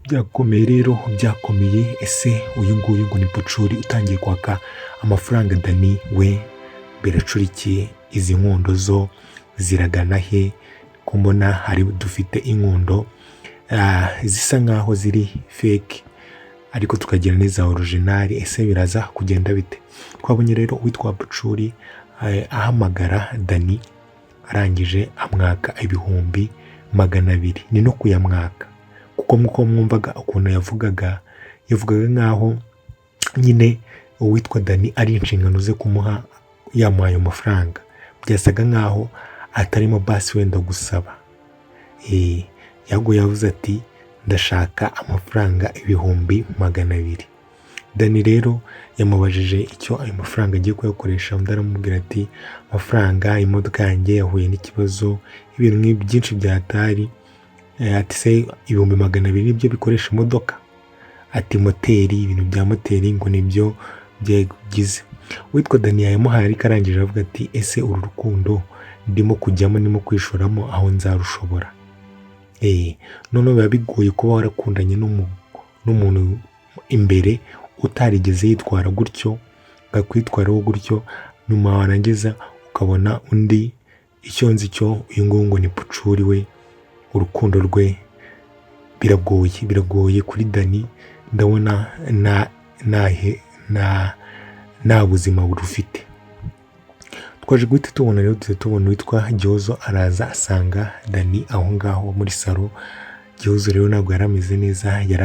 Byakomeye rero byakomeye, ese uyu nguyu ngo ni Pucuri utangiye kwaka amafaranga Dani we biracurikiye, izi nkundo zo ziragana he? Ko mbona hari dufite inkundo zisa nkaho ziri fake ariko tukagira n'iza original, ese biraza kugenda bite? Twabonye rero uwitwa Pucuri ahamagara Dani arangije amwaka 200,000, ni no kuyamwaka kuko nk'uko mwumvaga ukuntu yavugaga nkaho nyine uwitwa Dani ari inshingano ze kumuha yamuhaye amafaranga, byasaga nkaho atarimo basi wenda gusaba. Yavuze ati ndashaka amafaranga 200,000. Dani rero yamubajije icyo ayo mafaranga agiye kuyakoresha, undi aramubwira ati amafaranga, imodoka yanjye yahuye n'ikibazo, ibintu byinshi byatari. Ati se 200,000 nibyo bikoresha imodoka? Ati moteri, ibintu bya moteri ngo nibyo byagize. Witwa Dani yamuhaye ariko arangije avuga ati ese uru rukundo ndimo kujyamo ndimo kwishoramo aho nzarushobora? None biba bigoye kuba warakundanye n'umuntu imbere utarigeze yitwara gutyo, akakwitwaraho gutyo, nyuma warangiza ukabona undi. Icyo nzi cyo uyu nguyu ngo ni Pucuri we, urukundo rwe biragoye kuri Dani, ndabona nta buzima burufite. Twaje guhita tubona rero tubona witwa Gihozo araza asanga Dani aho ngaho muri salo. Gihozo rero ntabwo yari ameze neza, yari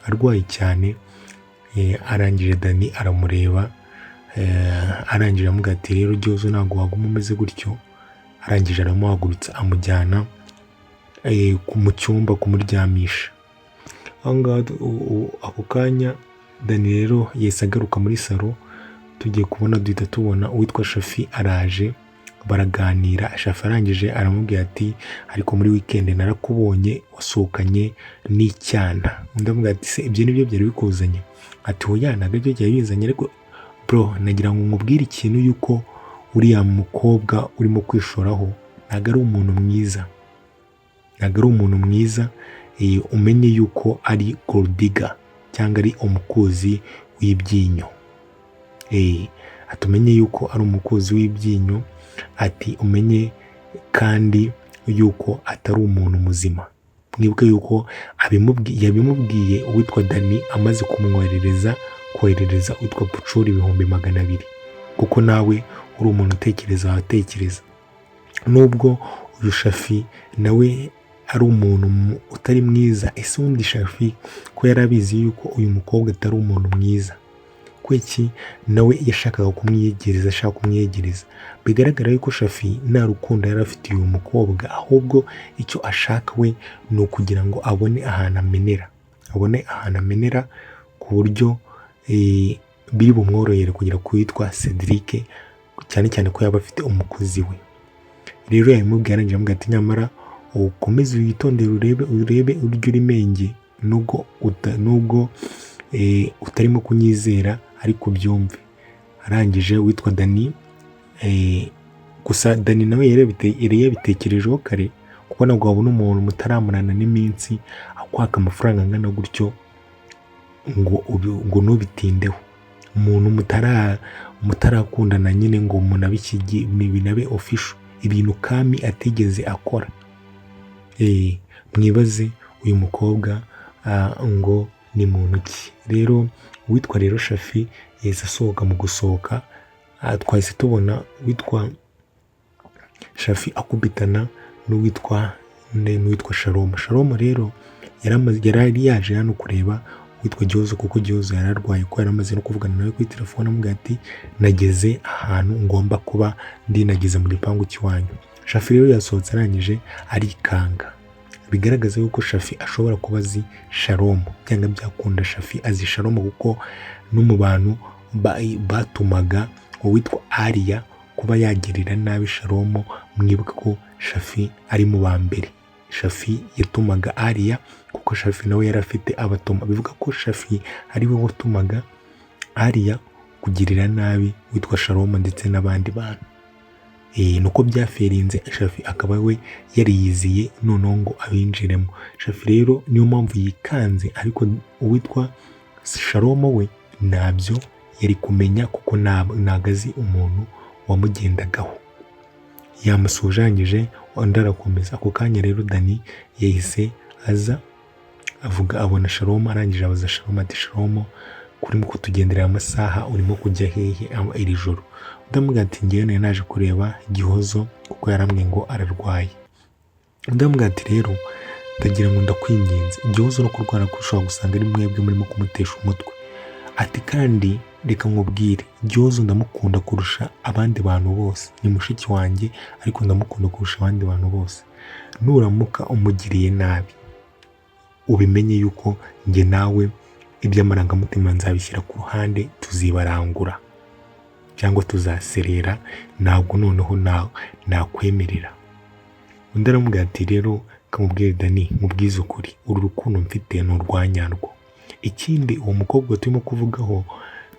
arwaye cyane. Arangije Dani aramureba, arangije amubwira ati rero Gihozo ntabwo waguma umeze gutyo. Arangije aramuhagurutsa amujyana mu cyumba kumuryamisha. Aho ngaho ako kanya Dani rero yahise agaruka muri salo, tugiye kubona duhita tubona uwitwa Shafi araje baraganira. Shafi arangije aramubwira ati ariko muri weekend narakubonye wasohokanye n'icyana. Undi amubwira ati se ibyo nibyo byari bikuzanye? Ati hoya ntabwo aribyo byari bizanye, ariko bro nagira ngo nkubwire ikintu yuko uriya mukobwa urimo kwishoraho ntabwo ari umuntu mwiza, umenye yuko ari gold digger cyangwa ari umukozi w'ibyinyo. Atumenye yuko ari umukozi w'ibyinyo, ati umenye kandi yuko atari umuntu muzima. Mwibuke yuko yabimubwiye uwitwa Dani amaze koherereza uwitwa Pucuri 200,000, kuko nawe uri umuntu utekereza watekereza. Nubwo uyu Shafi nawe ari umuntu utari mwiza, ese undi Shafi ko yarabizi yuko uyu mukobwa atari umuntu mwiza, kweki nawe yashakaga kumwiyegereza. Bigaragara yuko Shafi nta rukundo yari afitiye uyu mukobwa, ahubwo icyo ashaka we ni ukugira ngo abone ahantu amenera, ku buryo biri bumworohere kugera ku witwa Cedric, cyane cyane ko yaba afite umukozi we. Rero yamubwiye arangije amubwira ati nyamara ukomeze witondere urebe uryo urimenge, nubwo utarimo kunyizera ariko byumve. Arangije witwa Dani, gusa Dani nawe yari yabitekerejeho kare, kuko ntabwo wabona umuntu mutaramurana n'iminsi akwaka amafaranga angana gutyo ngo nubitindeho. Umuntu mutarakundana nyine ngo binabe official, ibintu Kami atigeze akora. Mwibaze uyu mukobwa ngo ni muntu ki? Rero witwa rero Shafi yahise asohoka. Mu gusohoka twahise tubona witwa Shafi akubitana n'uwitwa Shalom rero yari yaje hano kureba witwa Gihozo, kuko Gihozo yari arwaye, ko yari amaze no kuvugana nawe kuri telefone amubwira ati nageze ahantu ngomba kuba nageze mu gipangu cy'iwanyu. Shafi rero yasohotse arangije arikanga, bigaragaza yuko Shafi ashobora kuba azi Shalom, cyangwa byakunda Shafi azi Shalom, kuko no mu bantu batumaga uwitwa Aria kuba yagirira nabi Shalom. Mwibuke ko Shafi ari mu ba mbere. Shafi yatumaga Aria, kuko Shafi nawe yari afite abatuma. Bivuga ko Shafi ari we watumaga Aria kugirira nabi witwa Shalom ndetse n'abandi bantu. nuko byaferinze Shafi akaba we yariyiziye noneho ngo abinjiremo. Shafi rero niyo mpamvu yikanze, ariko uwitwa Shalomo we ntabyo yari kumenya kuko ntago azi umuntu wamugendagaho. Yamusujanyije undi arakomeza. Ako kanya rero Dani yahise aza avuga, abona Shalomo, arangije abaza Shalomo ati Shalomo, kurimo kutugenderera amasaha urimo kujya hehe iri joro? Ndamubwira ati ngewe nari naje kureba Gihozo kuko yarambwiye ngo ararwaye. Ndamubwira ati rero ndagira ngo ndakwinginze, Gihozo no kurwara ushobora gusanga ari mwebwe murimo kumutesha umutwe. Ati kandi reka nkubwire, Gihozo ndamukunda kurusha abandi bantu bose, ni mushiki wanjye ariko ndamukunda kurusha abandi bantu bose. Nuramuka umugiriye nabi ubimenye yuko njye nawe iby'amarangamutima nzabishyira ku ruhande, tuzibarangura cyangwa tuzaserera, ntabwo noneho nakwemerera. Undi aramubwira ati rero kamubwire Dani, mubwize ukuri, uru rukundo mfite ni urwanyarwo. Ikindi uwo mukobwa turimo kuvugaho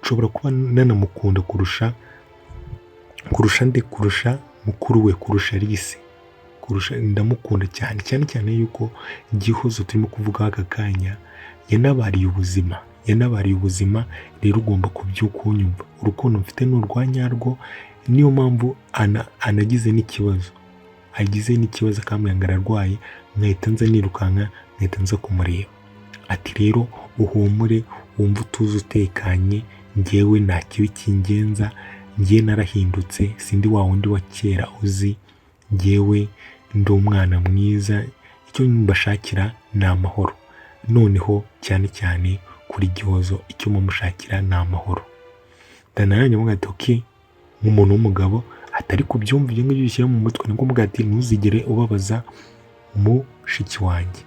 nshobora kuba nanamukunda kurusha mukuru we, kurusha Alice, ndamukunda cyane yuko Gihozo turimo kuvugaho aka kanya yanabariye ubuzima. Rero ugomba kubyuka unyumva, urukundo mfite ni urwanyarwo. Niyo mpamvu anagize n'ikibazo akambwira ngo ararwaye, nkahita nza nirukanka, nkahita nza kumureba. Ati rero uhumure, wumva utuze utekanye, njyewe nta kibi kingenza, njye narahindutse, sindi wa wundi wa kera uzi, njyewe ndi umwana mwiza, icyo mbashakira ni amahoro. Noneho cyane kuri Gihozo icyo mumushakira ni amahoro. Danaranye avuga ati okay, nk'umuntu w'umugabo atari kubyumva ibyo ngibyo bishyira mu mutwe, nibwo mvuga ati ntuzigere ubabaza mushiki wanjye.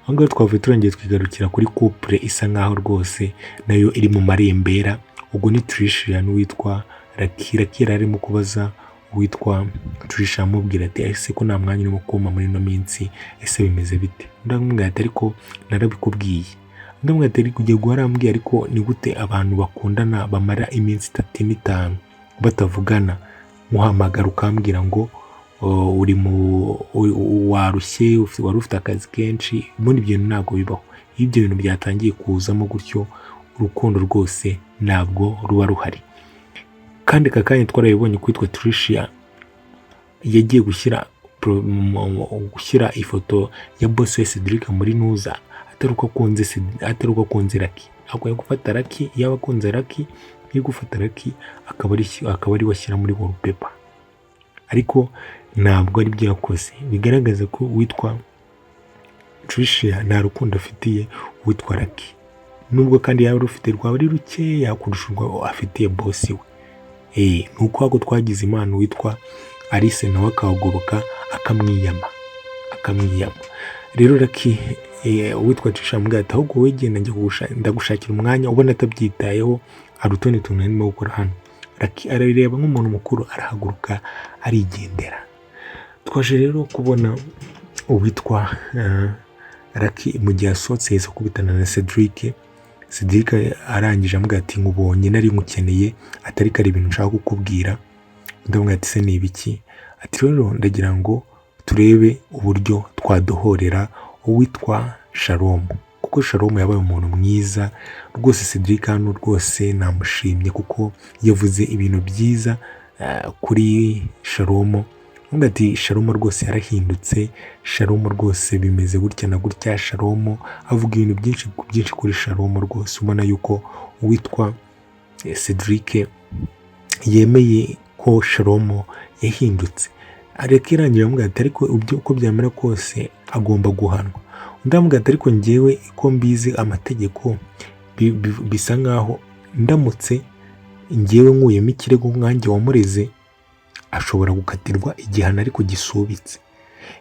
Aho ngaho twavuye turangiye twigarukira kuri couple isa nkaho rwose nayo iri mu marembera. Ubwo ni Tricia n'uwitwa Lucky arimo kubaza uwitwa Tricia amubwira ati ese ko nta mwanya urimo kuma muri ino minsi, ese bimeze bite? Ndamubwira ati ariko narabikubwiye. Ndamubwira ati ariko ugiye guharambwiye, ariko ni gute abantu bakundana bamara iminsi 3 n'itanu batavugana, muhamagara ukambwira ngo uri warushye, wari ufite akazi kenshi? Ubundi ibyo ntabwo bibaho. Iyo ibyo bintu byatangiye kuzamo gutyo, urukundo rwose ntabwo ruba ruhari. Kandi aka kanya twarabibonye kwitwa Tricia yagiye gushyira ifoto ya boss we Cedric muri Nuza, atari uko akunze Lucky, akwiye gufata Lucky, yaba akunze Lucky yo gufata Lucky akaba ari washyira muri wallpaper, ariko ntabwo ari byo yakoze. Bigaragaza ko witwa Tricia nta rukundo afitiye witwa Lucky, nubwo kandi yaba rufite rwaba ari rukeya kurusha urwo afitiye boss we. Nuko ahubwo twagize impano witwa Alice nawe akagoboka akamwiyama. Rero Lucky witwa Tricia ambwira ati ahubwo wowe genda ndagushakira umwanya, ubona atabyitayeho, hari utundi tuntu arimo gukora hano. Lucky arabireba nk'umuntu mukuru, arahaguruka arigendera. Twaje rero kubona uwitwa Lucky mu gihe asohotse yahise akubitana na Cedric arangije ambwira ati nkubonye nari nkukeneye, atari kare ibintu nshaka kukubwira. Ndamubwira ati se ni ibiki? Ati rero ndagira ngo turebe uburyo twadohorera uwitwa Shalomo, kuko Shalomo yabaye umuntu mwiza rwose. Cedric hano rwose namushimye kuko yavuze ibintu byiza kuri Shalomo. Ati Shalomo rwose yarahindutse, Shalomo rwose bimeze gutya na gutya. Shalomo avuga ibintu byinshi kuri Shalomo rwose, ubona yuko uwitwa Cedric yemeye ko Shalomo yahindutse. Areka irangira amubwira ati ariko uko byamera kose agomba guhanwa. Undi amubwira ati ariko njyewe ko mbizi amategeko, bisa nkaho ndamutse njyewe nkuyemo ikirego nkanjye wamureze, ashobora gukatirwa igihano ariko gisubitse.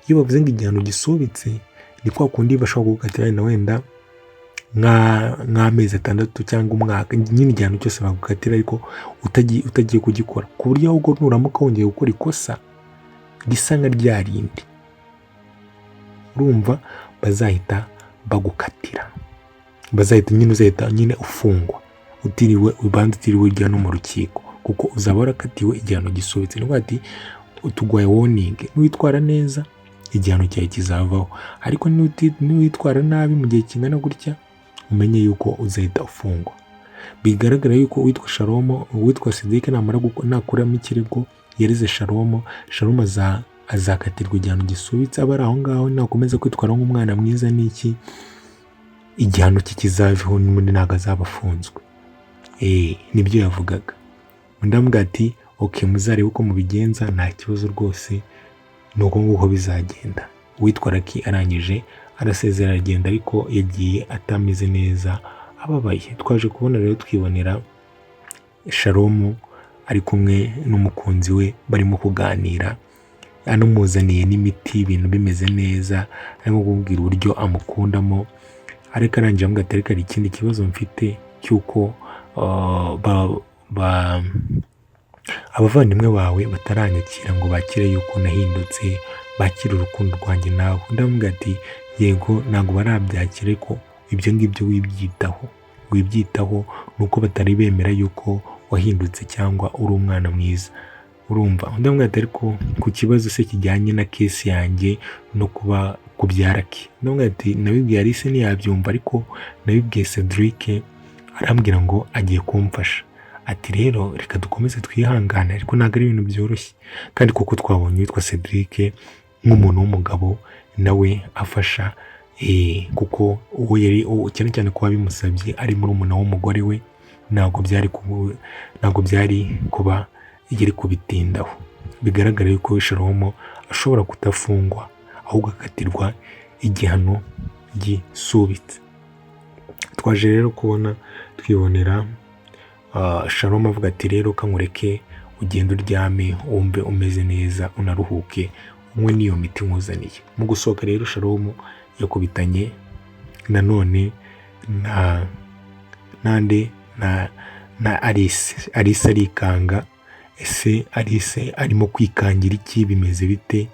Iyo bavuze ngo igihano gisubitse, ni kwa kundi bashobora gukatira na wenda nk'amezi 6 cyangwa umwaka, nyine igihano cyose bagukatira ariko utagiye kugikora, ku buryo ahubwo nuramuka wongeye gukora ikosa risa nka rya rindi, urumva bazahita bagukatira, uzahita ufungwa utiriwe ujya no mu rukiko. kuko uzaba warakatiwe igihano gisubitse. Ni ati utugwaye warning, niwitwara neza igihano cyawe kizavaho, ariko niwitwara nabi mu gihe kingana gutya umenye yuko uzahita ufungwa. Bigaragara yuko uwitwa Shalomo, uwitwa Cedric nakuramo ikirego yereze Shalomo azakatirwa igihano gisubitse. Aba ari aho ngaho nakomeza kwitwara nk'umwana mwiza n'iki, igihano cye kizaveho n'ubundi ntabwo azaba afunzwe. Nibyo yavugaga. Undi amubwira ati okay, muzarebe uko mubigenza, nta kibazo rwose, nuko nguko bizagenda. Uwitwa Lucky arangije arasezera aragenda, ariko yagiye atameze neza, ababaye. Twaje kubona rero twibonera Shalomo ari kumwe n'umukunzi we barimo kuganira, anamuzaniye n'imiti, ibintu bimeze neza, arimo kubwira uburyo amukundamo. Ariko arangije amubwira ati ariko hari ikindi kibazo mfite cy'uko abavandimwe bawe bataranyakira ngo bakire yuko nahindutse, bakire urukundo rwanjye nawe. Ndamubwira ati yego ntabwo barabyakira, ariko ibyo ngibyo wibyitaho, nuko batari bemera yuko wahindutse cyangwa uri umwana mwiza, urumva. Ndamubwira ati ariko ku kibazo se kijyanye na kesi yanjye no kuba kubyara ki, ndamubwira ati nabibwiye Alice ntiyabyumva, ariko nabibwiye Cedric arambwira ngo agiye kumfasha. Ati rero reka dukomeze twihangane, ariko ntabwo ari ibintu byoroshye. Kandi kuko twabonye witwa Cedric nk'umuntu w'umugabo nawe afasha, kuko uwo yari cyane cyane kuba bimusabye ari murumuna w'umugore we, ntabwo byari kuba yari kubitindaho. Bigaragara yuko Shalomo ashobora kutafungwa, ahubwo akatirwa igihano gisubitse. Twaje rero twibonera Shalomo avuga ati rero kankureke ugende uryame wumve umeze neza unaruhuke, umwe niyo miti nkuzaniye. Mu gusohoka rero Shalomo yakubitanye nanone na Alice. Alice arikanga. Ese Alice arimo kwikangira iki, bimeze bite?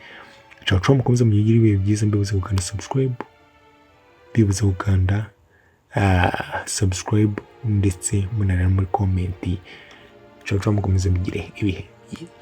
Ciao mukomeze mugire ibihe byiza, mbibuze gukanda subscribe ndetse munareba muri comment. Ciao mukomeze mugire ibihe byiza.